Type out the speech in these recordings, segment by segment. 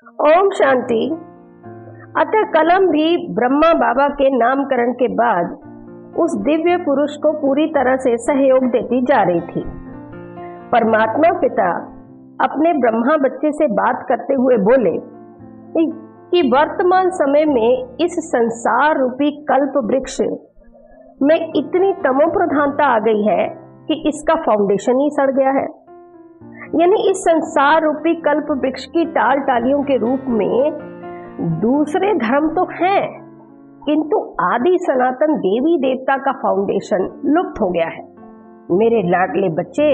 ओम शांति। अतः कलम भी ब्रह्मा बाबा के नामकरण के बाद उस दिव्य पुरुष को पूरी तरह से सहयोग देती जा रही थी। परमात्मा पिता अपने ब्रह्मा बच्चे से बात करते हुए बोले कि वर्तमान समय में इस संसार रूपी कल्प वृक्ष में इतनी तमो प्रधानता आ गई है कि इसका फाउंडेशन ही सड़ गया है। यानी इस संसार रूपी कल्प वृक्ष की टाल टालियों के रूप में दूसरे धर्म तो हैं, किंतु आदि सनातन देवी देवता का फाउंडेशन लुप्त हो गया है। मेरे लाडले बच्चे,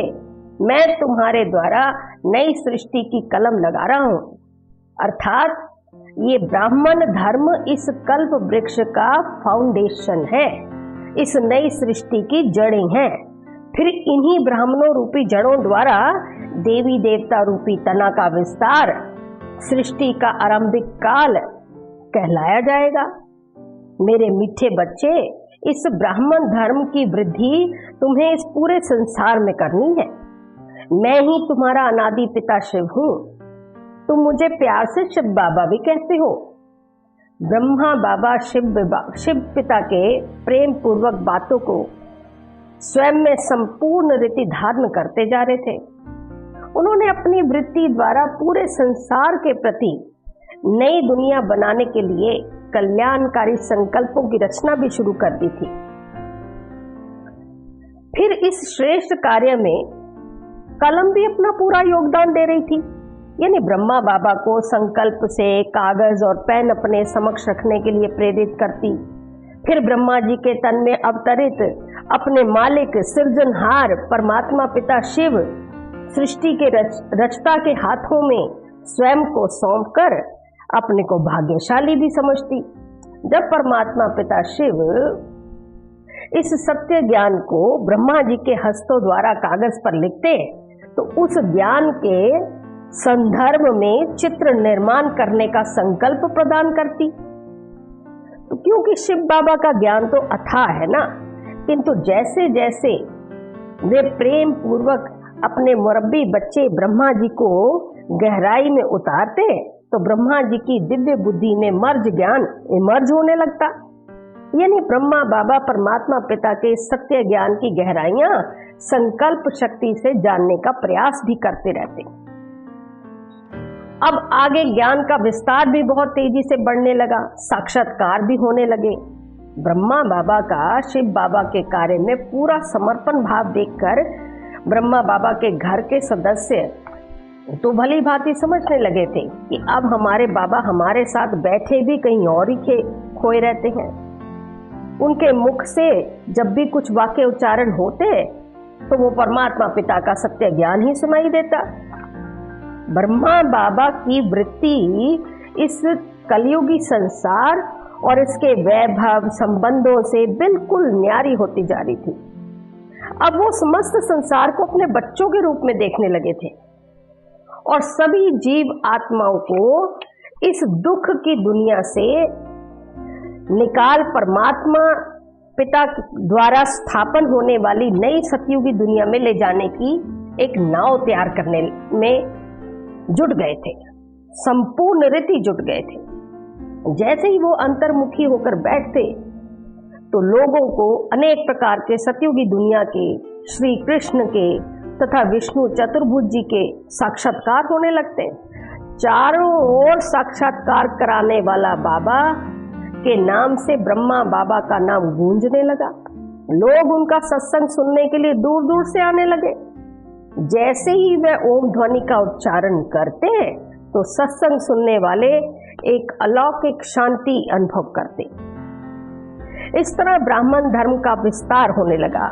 मैं तुम्हारे द्वारा नई सृष्टि की कलम लगा रहा हूं, अर्थात ये ब्राह्मण धर्म इस कल्प वृक्ष का फाउंडेशन है, इस नई सृष्टि की जड़ें हैं। फिर इन्हीं ब्राह्मणों रूपी जड़ों द्वारा देवी देवता रूपी तना का विस्तार, सृष्टि का आरंभिक काल कहलाया जाएगा। मेरे मीठे बच्चे, इस ब्राह्मण धर्म की वृद्धि तुम्हें इस पूरे संसार में करनी है। मैं ही तुम्हारा अनादि पिता शिव हूँ। तुम मुझे प्यार से शिव बाबा भी कहते हो। ब्रह्मा बाबा शिव पिता के प्रेम पूर्वक बातों को स्वयं में संपूर्ण रीति धारण करते जा रहे थे। उन्होंने अपनी वृत्ति द्वारा पूरे संसार के प्रति नई दुनिया बनाने के लिए कल्याणकारी संकल्पों की रचना भी शुरू कर दी थी। फिर इस श्रेष्ठ कार्य में कलम भी अपना पूरा योगदान दे रही थी। यानी ब्रह्मा बाबा को संकल्प से कागज और पेन अपने समक्ष रखने के लिए प्रेरित करती। फिर ब्रह्मा जी के तन में अवतरित अपने मालिक सृजनहार परमात्मा पिता शिव सृष्टि के रचता के हाथों में स्वयं को सौंपकर अपने को भाग्यशाली भी समझती। जब परमात्मा पिता शिव इस सत्य ज्ञान को ब्रह्मा जी के हस्तों द्वारा कागज पर लिखते तो उस ज्ञान के संदर्भ में चित्र निर्माण करने का संकल्प प्रदान करती। तो क्योंकि शिव बाबा का ज्ञान तो अथाह है ना, किंतु जैसे जैसे वे प्रेम पूर्वक अपने मुरब्बी बच्चे ब्रह्मा जी को गहराई में उतारते तो ब्रह्मा जी की दिव्य बुद्धि में मर्ज ज्ञान इमर्ज होने लगता। यानी ब्रह्मा बाबा परमात्मा पिता के सत्य ज्ञान की गहराइयां संकल्प शक्ति से जानने का प्रयास भी करते रहते। अब आगे ज्ञान का विस्तार भी बहुत तेजी से बढ़ने लगा, साक्षात्कार भी होने लगे। ब्रह्मा बाबा का शिव बाबा के कार्य में पूरा समर्पण भाव देखकर ब्रह्मा बाबा के घर के सदस्य तो भली भांति समझने लगे थे कि अब हमारे बाबा हमारे साथ बैठे भी कहीं और ही खोए रहते हैं। उनके मुख से जब भी कुछ वाक्य उच्चारण होते तो वो परमात्मा पिता का सत्य ज्ञान ही सुनाई देता। ब्रह्मा बाबा की वृत्ति इस कलयुगी संसार और इसके वैभव संबंधों से बिल्कुल न्यारी होती जा रही थी। अब वो समस्त संसार को अपने बच्चों के रूप में देखने लगे थे और सभी जीव आत्माओं को इस दुख की दुनिया से निकाल परमात्मा पिता द्वारा स्थापन होने वाली नई सतयुगी दुनिया में ले जाने की एक नाव तैयार करने में जुट गए थे। संपूर्ण रीति जुट गए थे। जैसे ही वो अंतर्मुखी होकर बैठते तो लोगों को अनेक प्रकार के सतयुगी दुनिया के, श्री कृष्ण के तथा विष्णु चतुर्भुज जी के साक्षात्कार होने लगते। चारों ओर साक्षात्कार कराने वाला बाबा के नाम से ब्रह्मा बाबा का नाम गूंजने लगा। लोग उनका सत्संग सुनने के लिए दूर दूर से आने लगे। जैसे ही वह ओम ध्वनि का उच्चारण करते तो सत्संग सुनने वाले एक अलौकिक शांति अनुभव करते। इस तरह ब्राह्मण धर्म का विस्तार होने लगा।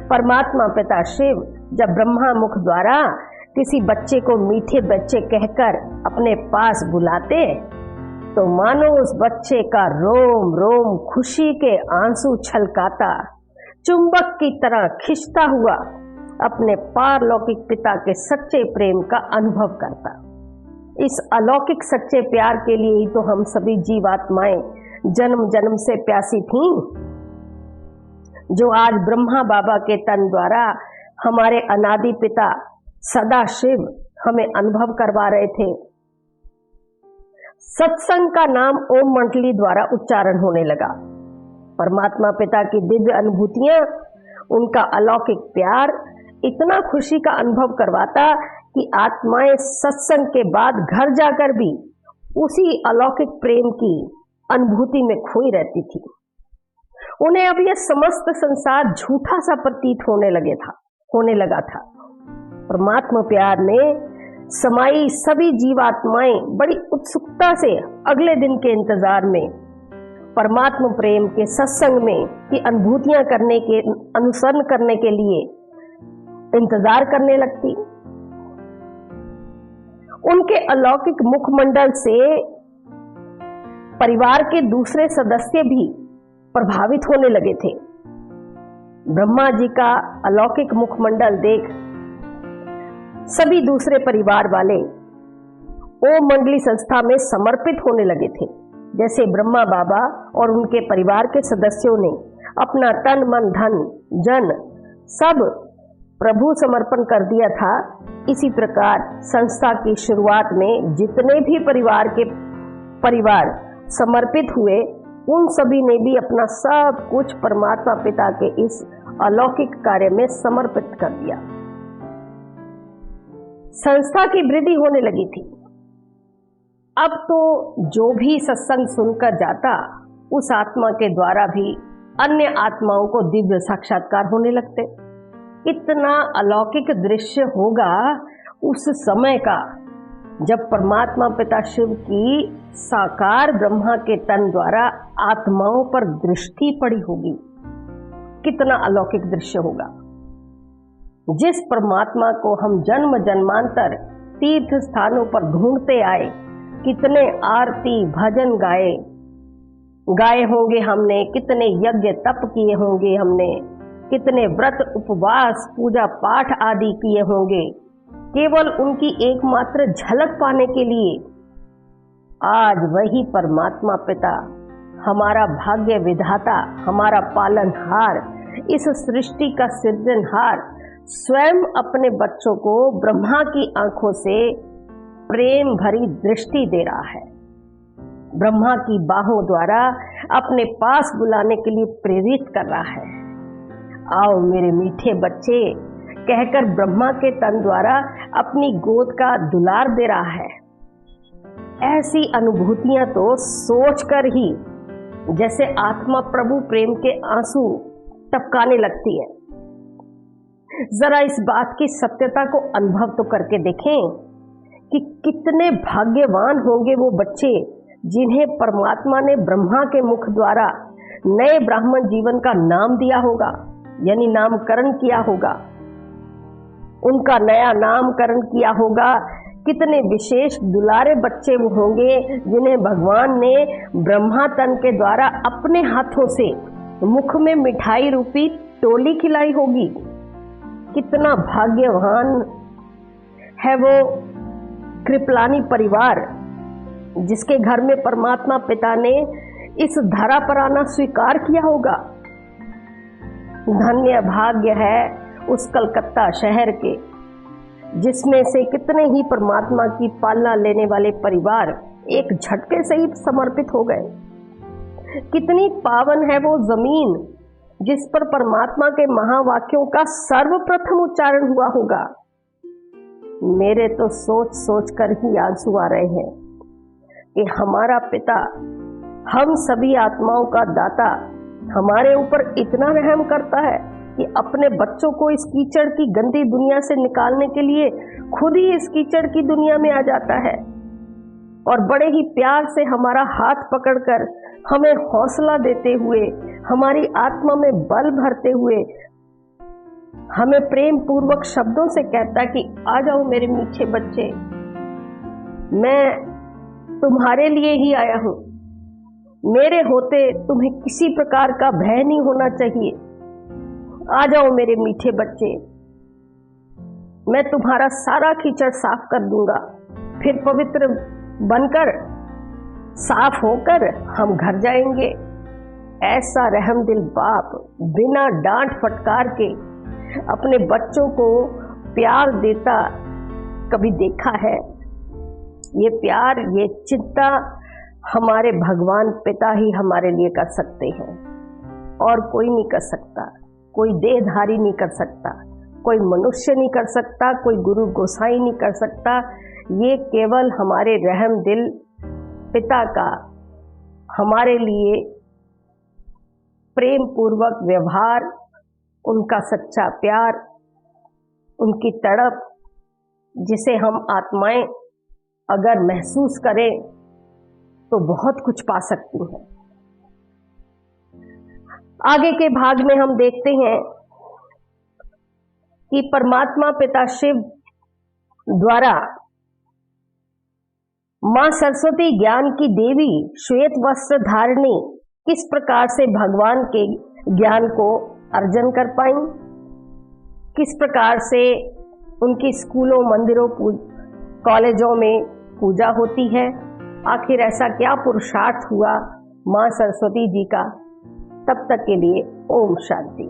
परमात्मा पिता शिव जब ब्रह्मा मुख द्वारा किसी बच्चे को मीठे बच्चे कहकर अपने पास बुलाते तो मानो उस बच्चे का रोम रोम खुशी के आंसू छलकाता, चुंबक की तरह खिंचता हुआ अपने पारलौकिक पिता के सच्चे प्रेम का अनुभव करता। इस अलौकिक सच्चे प्यार के लिए ही तो हम सभी जीवात्माएं जन्म जन्म से प्यासी थीं, जो आज ब्रह्मा बाबा के तन द्वारा हमारे अनादि पिता सदा शिव हमें अनुभव करवा रहे थे। सत्संग का नाम ओम मंडली द्वारा उच्चारण होने लगा। परमात्मा पिता की दिव्य अनुभूतियां, उनका अलौकिक प्यार इतना खुशी का अनुभव करवाता कि आत्माएं सत्संग के बाद घर जाकर भी उसी अलौकिक प्रेम की अनुभूति में खोई रहती थी। उन्हें अब यह समस्त संसार झूठा सा प्रतीत होने लगा था। परमात्मा प्यार में समाई सभी जीवात्माएं बड़ी उत्सुकता से अगले दिन के इंतजार में परमात्मा प्रेम के सत्संग में की अनुभूतियां अनुसरण करने के लिए इंतजार करने लगती। उनके अलौकिक मुखमंडल से परिवार के दूसरे सदस्य भी प्रभावित होने लगे थे। ब्रह्मा जी का अलौकिक मुखमंडल देख सभी दूसरे परिवार वाले ओम मंडली संस्था में समर्पित होने लगे थे। जैसे ब्रह्मा बाबा और उनके परिवार के सदस्यों ने अपना तन मन धन जन सब प्रभु समर्पण कर दिया था, इसी प्रकार संस्था की शुरुआत में जितने भी परिवार समर्पित हुए, उन सभी ने भी अपना सब कुछ परमात्मा पिता के इस अलौकिक कार्य में समर्पित कर दिया। संस्था की वृद्धि होने लगी थी। अब तो जो भी सत्संग सुनकर जाता, उस आत्मा के द्वारा भी अन्य आत्माओं को दिव्य साक्षात्कार होने लगते। इतना अलौकिक दृश्य होगा उस समय का, जब परमात्मा पिता शिव की साकार ब्रह्मा के तन द्वारा आत्माओं पर दृष्टि पड़ी होगी। कितना अलौकिक दृश्य होगा। जिस परमात्मा को हम जन्म जन्मांतर तीर्थ स्थानों पर ढूंढते आए, कितने आरती भजन गाए होंगे हमने, कितने यज्ञ तप किए होंगे हमने, कितने व्रत उपवास पूजा पाठ आदि किए होंगे, केवल उनकी एकमात्र झलक पाने के लिए। आज वही परमात्मा पिता, हमारा भाग्य विधाता, हमारा पालनहार, इस सृष्टि का सृजनहार, स्वयं अपने बच्चों को ब्रह्मा की आंखों से प्रेम भरी दृष्टि दे रहा है। ब्रह्मा की बाहों द्वारा अपने पास बुलाने के लिए प्रेरित कर रहा है। आओ मेरे मीठे बच्चे कहकर ब्रह्मा के तन द्वारा अपनी गोद का दुलार दे रहा है। ऐसी अनुभूतियां तो सोचकर ही जैसे आत्मा प्रभु प्रेम के आंसू टपकाने लगती है। जरा इस बात की सत्यता को अनुभव तो करके देखें कि कितने भाग्यवान होंगे वो बच्चे जिन्हें परमात्मा ने ब्रह्मा के मुख द्वारा नए ब्राह्मण जीवन का नाम दिया होगा, यानी नामकरण किया होगा, उनका नया नामकरण किया होगा। कितने विशेष दुलारे बच्चे वो होंगे जिन्हें भगवान ने ब्रह्मा तन के द्वारा अपने हाथों से मुख में मिठाई रूपी टोली खिलाई होगी। कितना भाग्यवान है वो कृपलानी परिवार जिसके घर में परमात्मा पिता ने इस धरा पर आना स्वीकार किया होगा। धन्य भाग्य है उस कलकत्ता शहर के, जिसमें से कितने ही परमात्मा की पालना लेने वाले परिवार एक झटके से ही समर्पित हो गए। कितनी पावन है वो जमीन जिस पर परमात्मा के महावाक्यों का सर्वप्रथम उच्चारण हुआ होगा। मेरे तो सोच सोच कर ही आंसू आ रहे हैं कि हमारा पिता, हम सभी आत्माओं का दाता, हमारे ऊपर इतना रहम करता है कि अपने बच्चों को इस कीचड़ की गंदी दुनिया से निकालने के लिए खुद ही इस कीचड़ की दुनिया में आ जाता है और बड़े ही प्यार से हमारा हाथ पकड़कर हमें हौसला देते हुए, हमारी आत्मा में बल भरते हुए हमें प्रेम पूर्वक शब्दों से कहता कि आ जाओ मेरे मीठे बच्चे, मैं तुम्हारे लिए ही आया हूं। मेरे होते तुम्हें किसी प्रकार का भय नहीं होना चाहिए। आ जाओ मेरे मीठे बच्चे, मैं तुम्हारा सारा कीचड़ साफ कर दूंगा, फिर पवित्र बनकर साफ होकर हम घर जाएंगे। ऐसा रहमदिल बाप बिना डांट फटकार के अपने बच्चों को प्यार देता कभी देखा है? ये प्यार, ये चिंता हमारे भगवान पिता ही हमारे लिए कर सकते हैं और कोई नहीं कर सकता। कोई देहधारी नहीं कर सकता, कोई मनुष्य नहीं कर सकता, कोई गुरु गोसाई नहीं कर सकता। ये केवल हमारे रहम दिल पिता का हमारे लिए प्रेम पूर्वक व्यवहार, उनका सच्चा प्यार, उनकी तड़प, जिसे हम आत्माएं अगर महसूस करें तो बहुत कुछ पा सकती हैं। आगे के भाग में हम देखते हैं कि परमात्मा पिता शिव द्वारा मां सरस्वती ज्ञान की देवी श्वेत वस्त्र धारिणी किस प्रकार से भगवान के ज्ञान को अर्जन कर पाई, किस प्रकार से उनकी स्कूलों, मंदिरों, कॉलेजों में पूजा होती है। आखिर ऐसा क्या पुरुषार्थ हुआ मां सरस्वती जी का। तब तक के लिए ओम शांति।